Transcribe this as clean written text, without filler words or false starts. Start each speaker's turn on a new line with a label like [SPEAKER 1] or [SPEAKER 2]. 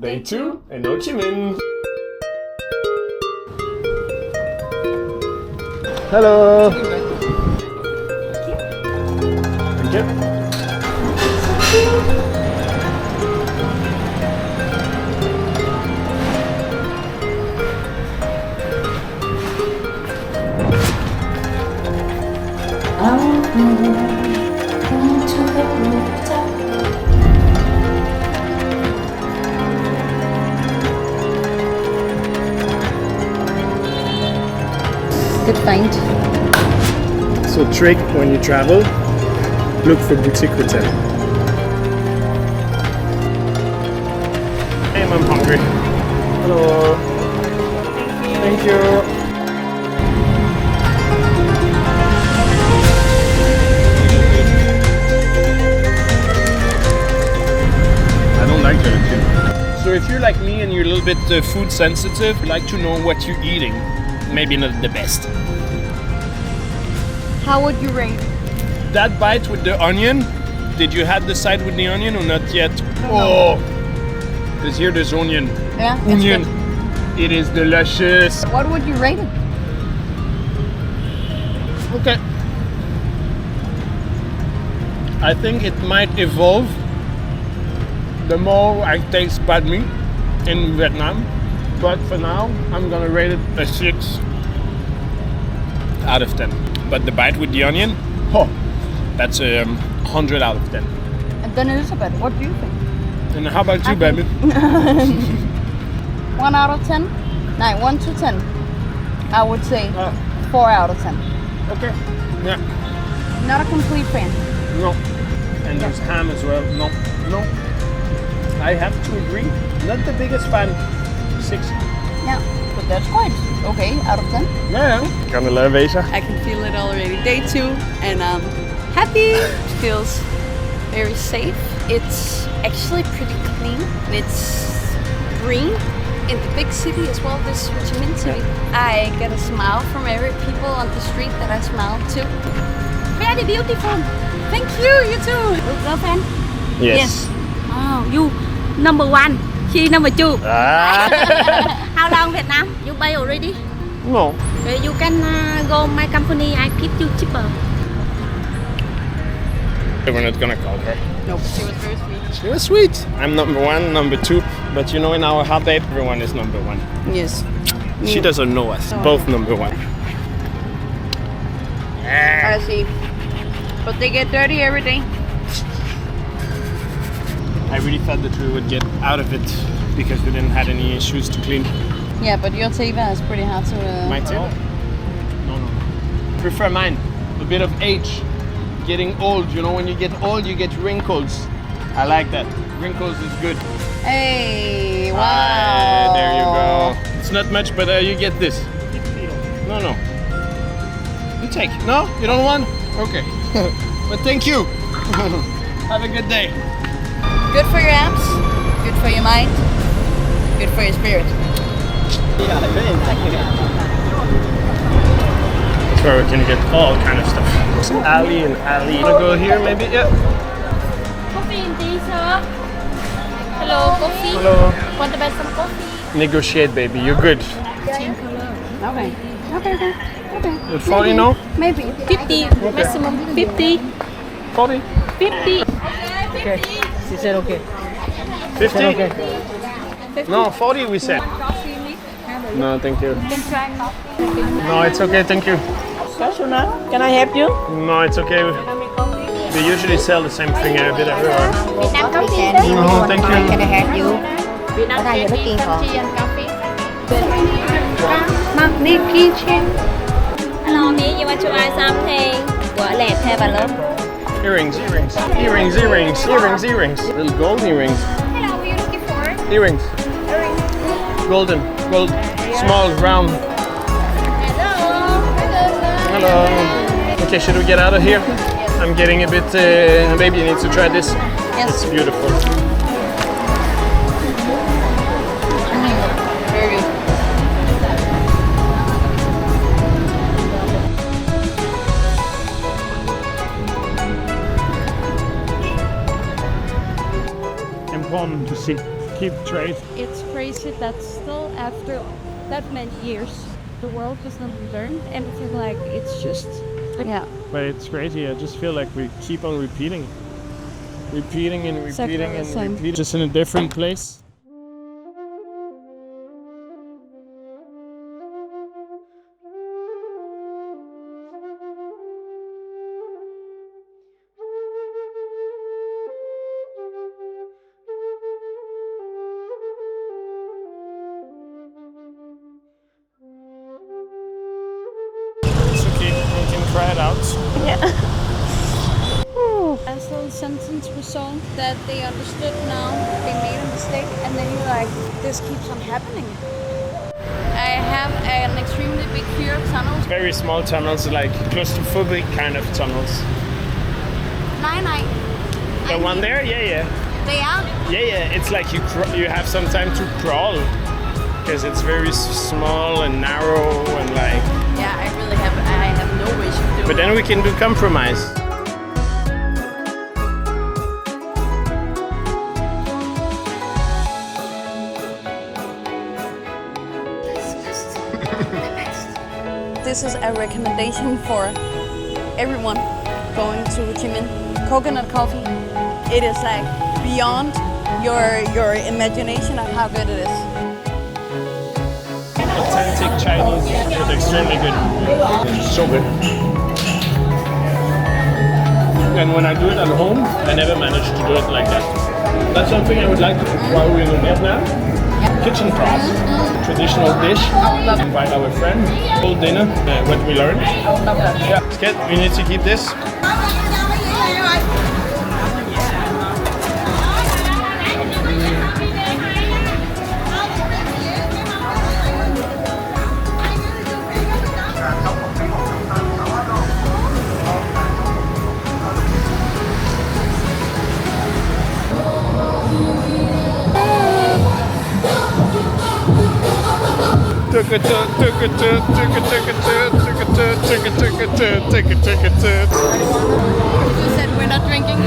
[SPEAKER 1] Day 2 in Ho Chi Minh. Hello. Thank you.
[SPEAKER 2] Good find.
[SPEAKER 1] So trick when you travel, look for boutique hotel. Hey, I'm hungry. Hello. Thank you. I don't like gelatin. So if you're like me and you're a little bit food sensitive, you like to know what you're eating. Maybe not the best.
[SPEAKER 2] How would you rate?
[SPEAKER 1] That bite with the onion, did you have the side with the onion or not yet?
[SPEAKER 2] No.
[SPEAKER 1] Because here there's onion.
[SPEAKER 2] Yeah, it's
[SPEAKER 1] Onion.
[SPEAKER 2] good.
[SPEAKER 1] It is delicious.
[SPEAKER 2] What would you rate it?
[SPEAKER 1] Okay. I think it might evolve the more I taste bad meat in Vietnam. But for now, I'm gonna rate it a 6 out of 10. But the bite with the onion, that's a 100 out of 10.
[SPEAKER 2] And then Elizabeth, what do you think?
[SPEAKER 1] And how about you, baby?
[SPEAKER 2] 1 out of 10? No, 1 to 10. I would say 4 out of 10.
[SPEAKER 1] Okay. Yeah.
[SPEAKER 2] Not a complete fan.
[SPEAKER 1] No. And there's ham as well. No. I have to agree. Not the biggest fan. 6.
[SPEAKER 2] Yeah, but that's quite okay out of 10.
[SPEAKER 1] Ja. Kan er lade wezen.
[SPEAKER 3] I can feel it already. Day 2 and I'm happy. Feels very safe. It's actually pretty clean. It's green in the big city as well, this Ho Chi Minh City. I get a smile from every people on the street that I smile to. Very beautiful. Thank you, you too. Girlfriend?
[SPEAKER 1] Yes.
[SPEAKER 3] Oh, you number 1. She number 2. How long Vietnam? You pay already?
[SPEAKER 1] No.
[SPEAKER 3] You can go my company. I give you cheaper.
[SPEAKER 1] We're not gonna call her.
[SPEAKER 3] No, she was very sweet.
[SPEAKER 1] She was sweet. I'm number 1, number 2. But you know, in our hot date, everyone is number 1.
[SPEAKER 3] Yes.
[SPEAKER 1] She doesn't know us. Both number 1.
[SPEAKER 2] I see. But they get dirty every day.
[SPEAKER 1] I really thought that we would get out of it because we didn't have any issues to clean.
[SPEAKER 2] Yeah, but your teva is pretty hard to...
[SPEAKER 1] My table? No. Prefer mine. A bit of age. Getting old. You know, when you get old, you get wrinkles. I like that. Wrinkles is good.
[SPEAKER 2] Hey, wow.
[SPEAKER 1] Ah, there you go. It's not much, but you get this. No. You take. No? You don't want? Okay. But thank you. Have a good day.
[SPEAKER 2] Good for your abs, good for your mind, good for your spirit.
[SPEAKER 1] That's where we can get all kind of stuff. Alley and alley. Wanna go here maybe? Yeah.
[SPEAKER 3] Coffee and tea, sir. Hello, coffee.
[SPEAKER 1] Hello.
[SPEAKER 3] Want to buy some coffee?
[SPEAKER 1] Negotiate, baby. You're good.
[SPEAKER 2] Okay.
[SPEAKER 1] With 40, no?
[SPEAKER 2] Maybe.
[SPEAKER 3] 50, maximum 50.
[SPEAKER 1] 40?
[SPEAKER 3] 50.
[SPEAKER 2] Okay. She said okay.
[SPEAKER 1] 50?
[SPEAKER 2] Okay.
[SPEAKER 1] No, 40 we said. No, thank you. No, it's okay, thank you.
[SPEAKER 2] Can I help you?
[SPEAKER 1] No, it's okay. We usually sell the same thing a bit everywhere.
[SPEAKER 3] Vietnam coffee.
[SPEAKER 1] No, thank you.
[SPEAKER 2] Can I help you?
[SPEAKER 3] Vietnam
[SPEAKER 2] Ở đây giờ
[SPEAKER 3] coffee,
[SPEAKER 2] bất kỳ hả?
[SPEAKER 3] tea and coffee.
[SPEAKER 2] Magnifique kitchen.
[SPEAKER 3] Hello, me. You want to buy something? Quả lẹt hay bà lớn?
[SPEAKER 1] Earrings. Little gold earrings.
[SPEAKER 3] Hello, what are you looking for?
[SPEAKER 1] Earrings. Golden. Gold. Small, round. Hello. Okay, should we get out of here? I'm getting a bit, maybe you need to try this.
[SPEAKER 2] Yes.
[SPEAKER 1] It's beautiful.
[SPEAKER 2] Very good.
[SPEAKER 1] Important to see. keep trade.
[SPEAKER 3] It's crazy that still after that many years, the world doesn't learn anything. Like it's just, yeah.
[SPEAKER 1] But it's crazy. I just feel like we keep on repeating and
[SPEAKER 3] Exactly
[SPEAKER 1] repeating
[SPEAKER 3] the
[SPEAKER 1] and
[SPEAKER 3] same.
[SPEAKER 1] repeating, just in a different place. It's okay, we can try it out.
[SPEAKER 3] As little sentence was shown that they understood now they made a mistake, and then you're like, this keeps on happening. I have an extremely big fear of tunnels.
[SPEAKER 1] Very small tunnels, like claustrophobic kind of tunnels.
[SPEAKER 3] Nine.
[SPEAKER 1] The one there? Yeah.
[SPEAKER 3] They are.
[SPEAKER 1] Yeah. It's like you have some time to crawl because it's very small and narrow and like.
[SPEAKER 3] Yeah, I have no wish of doing.
[SPEAKER 1] But then we can do compromise.
[SPEAKER 3] This is a recommendation for everyone going to Ho Chi Minh. Coconut coffee. It is like beyond your imagination of how good it is.
[SPEAKER 1] Authentic Chinese is extremely good. So good. And when I do it at home, I never manage to do it like that. That's something I would like to do while we're in Vietnam. Kitchen class, traditional dish. Invite our friend, full dinner. What we learned. Yeah, Skid, we need to keep this.
[SPEAKER 3] You said we're not drinking.